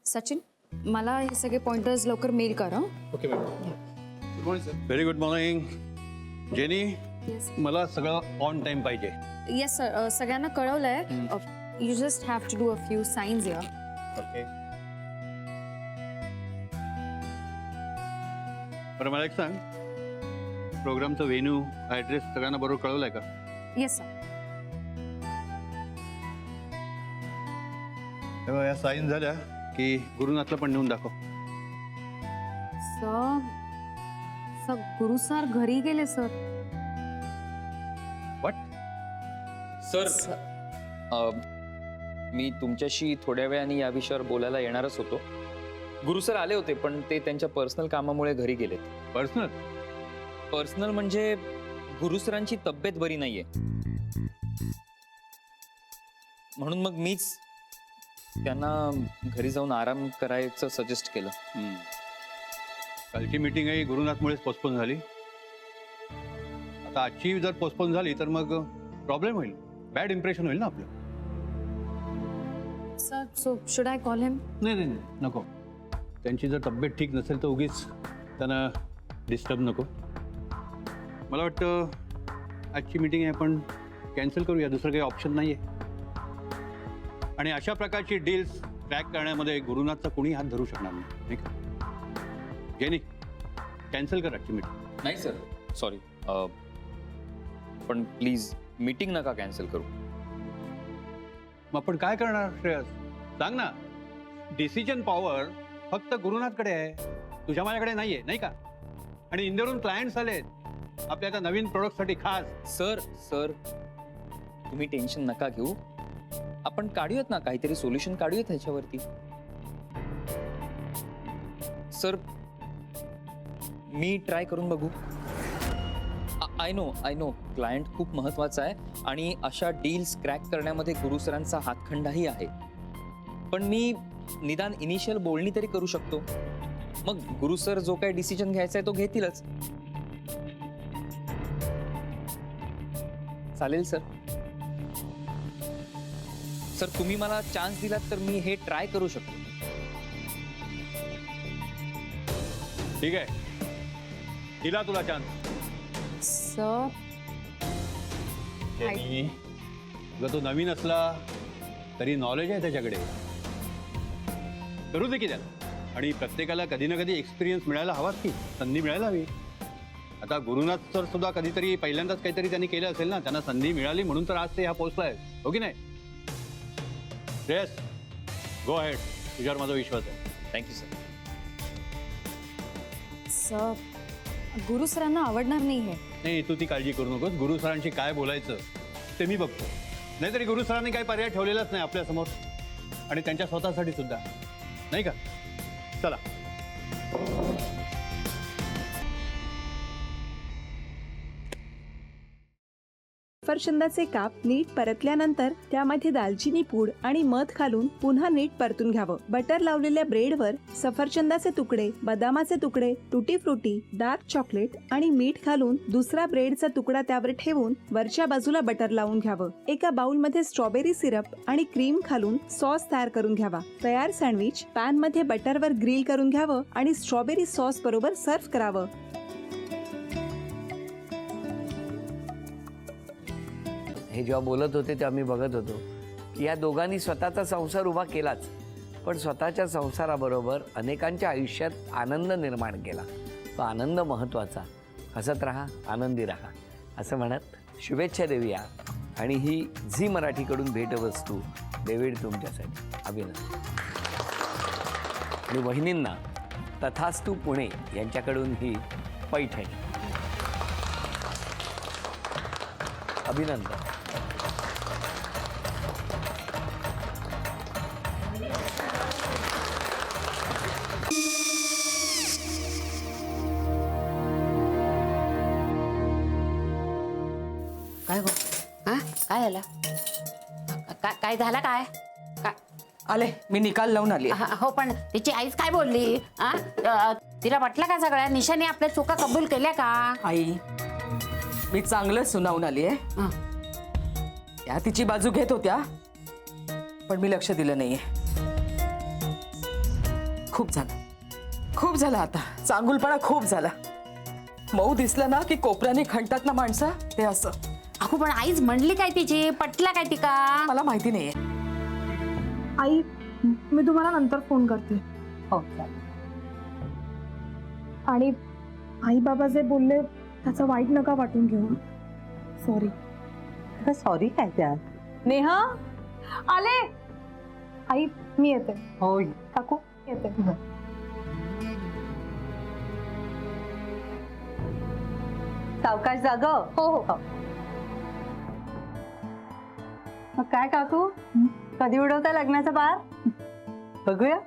सचिन मला हे सगळे पॉइंटर्स लवकर मेल कर हं? Okay madam. Good morning sir. Very good morning Jenny. Yes. मला सगळं ऑन टाइम पाहिजे. येस सर सगळ्यांना कळवलंय. You just have to do a few signs here. Okay. बरं मला एक सांग, प्रोग्रामचं व्हेन्यू ॲड्रेस सगळ्यांना बरोबर कळवलाय का? Yes sir. तेव्हा या साईन झाल्या की गुरुनाथला पण नेऊन दाखव. सर सर गुरु सर घरी गेले सर. व्हॉट? सर मी तुमच्याशी थोड्या वेळाने या विषयावर बोलायला येणारच होतो. गुरु सर आले होते पण ते त्यांच्या पर्सनल कामामुळे घरी गेलेत. पर्सनल म्हणजे गुरु सरांची तब्येत बरी नाहीये, म्हणून मग मीच त्यांना घरी जाऊन आराम करायचं सजेस्ट केलं. कालची मीटिंगही गुरुनाथमुळेच पोस्टपोन झाली. आता आजची जर पोस्टपोन झाली तर मग प्रॉब्लेम होईल, बॅड इम्प्रेशन होईल ना आपलं. Sir so should I call him? नाही नाही नाही, नको. त्यांची जर तब्येत ठीक नसेल तर उगीच त्यांना डिस्टर्ब नको. मला वाटतं आजची मीटिंग आहे आपण कॅन्सल करूया, दुसरं काही ऑप्शन नाही आहे. आणि अशा प्रकारची डील्स क्रॅक करण्यामध्ये गुरुनाथचा कोणी हात धरू शकणार नाही का? जेनी कॅन्सल कर आजची मीटिंग. नाही सर, सॉरी, पण प्लीज मीटिंग नका कॅन्सल करू. मग आपण काय करणार श्रेयस, सांग ना. डिसिजन पॉवर फक्त गुरुनाथकडे आहे, तुझ्या माझ्याकडे नाही आहे, नाही का? आणि इंदोरून क्लायंट्स आलेत आपल्या आता नवीन प्रोडक्टसाठी खास. सर तुम्ही टेन्शन नका घेऊ, आपण काढूयात ना काहीतरी सोल्युशन काढूयात ह्याच्यावरती. सर मी ट्राय करून बघू. आय नो क्लायंट खूप महत्वाचा आहे आणि अशा डील्स क्रॅक करण्यामध्ये गुरु सरांचा हातखंडाही आहे, पण मी निदान इनिशियल बोलणी तरी करू शकतो. मग गुरु सर जो काही डिसिजन घ्यायचा आहे तो घेतीलच. चालेल सर. सर तुम्ही मला चान्स दिलात तर मी हे ट्राय करू शकतो. ठीक आहे, दिला तुला चान्स. सर जर तो नवीन असला तरी नॉलेज आहे त्याच्याकडे, करू दे की त्याला. आणि प्रत्येकाला कधी ना कधी एक्सपिरियन्स मिळायला हवाच की, संधी मिळायला हवी. आता गुरुनाथ सर सुद्धा कधीतरी पहिल्यांदाच काहीतरी त्यांनी केलं असेल ना, त्यांना संधी मिळाली म्हणून तर आज ते ह्या पोस्टला आहे, हो की नाही? येस, गो अहेड, तुझ्यावर माझा विश्वास आहे. Thank you sir. सर गुरु सरांना आवडणार नाही हे. नाही, तू ती काळजी करू नकोस. गुरु सरांशी काय बोलायचं ते मी बघतो. नाहीतरी गुरु सरांनी काही पर्याय ठेवलेलाच नाही आपल्यासमोर, आणि त्यांच्या स्वतःसाठी सुद्धा नाही का? चला. सफरचंदाचे काप नीट परतल्यानंतर त्यामध्ये दालचिनी पूड आणि मध घालून पुन्हा नीट परतून घ्यावं. बटर लावलेल्या ब्रेडवर सफरचंदाचे तुकडे, बदामाचे तुकडे, टुटी फ्रुटी, डार्क चॉकलेट आणि मीठ घालून दुसरा ब्रेडचा तुकडा त्यावर ठेवून वरच्या बाजूला बटर लावून घ्यावं. एका बाउलमध्ये स्ट्रॉबेरी सिरप आणि क्रीम घालून सॉस तयार करून घ्यावा. तयार सँडविच पॅन मध्ये बटरवर ग्रिल करून घ्यावं आणि स्ट्रॉबेरी सॉस बरोबर सर्व्ह करावं. हे जेव्हा बोलत होते तेव्हा मी बघत होतो की या दोघांनी स्वतःचा संसार उभा केलाच, पण स्वतःच्या संसाराबरोबर अनेकांच्या आयुष्यात आनंद निर्माण केला. तो आनंद महत्त्वाचा. हसत राहा, आनंदी राहा असं म्हणत शुभेच्छा देऊया. आणि ही झी मराठीकडून भेटवस्तू डेव्हिड तुमच्यासाठी. अभिनंदन. आणि वहिनींना तथास्तू पुणे यांच्याकडून ही पैठणी. अभिनंदन. काय हो? हा काय झालं? काय झालं? काय आले, मी निकाल लावून आली. हो, पण तिची आईच काय बोलली? तिला वाटलं का सगळ्या निशाने आपल्या चुका कबूल केल्या का? आई, मी चांगलं सुनावून आली आहे. त्या तिची बाजू घेत होत्या, पण मी लक्ष दिलं नाहीये. खूप झालं आता. चांगुलपणा खूप झाला. मऊ दिसलं ना की कोपऱ्याने खणतात ना माणसं, ते असं. अगो पण आईच म्हणली काय तिची, पटला काय तिका? मला माहिती नाहीये. आई मी तुम्हाला नंतर फोन करते. हो आणि आई बाबा जे बोलले त्याचं वाईट नका वाटून घेऊ. सॉरी. सॉरी काय त्या? नेहा आले. आई मी येते. होय. काकू येते. सावकाश जाग. हो हो. मग काय काकू, कधी उडवता लग्नाचा बार? बघूया.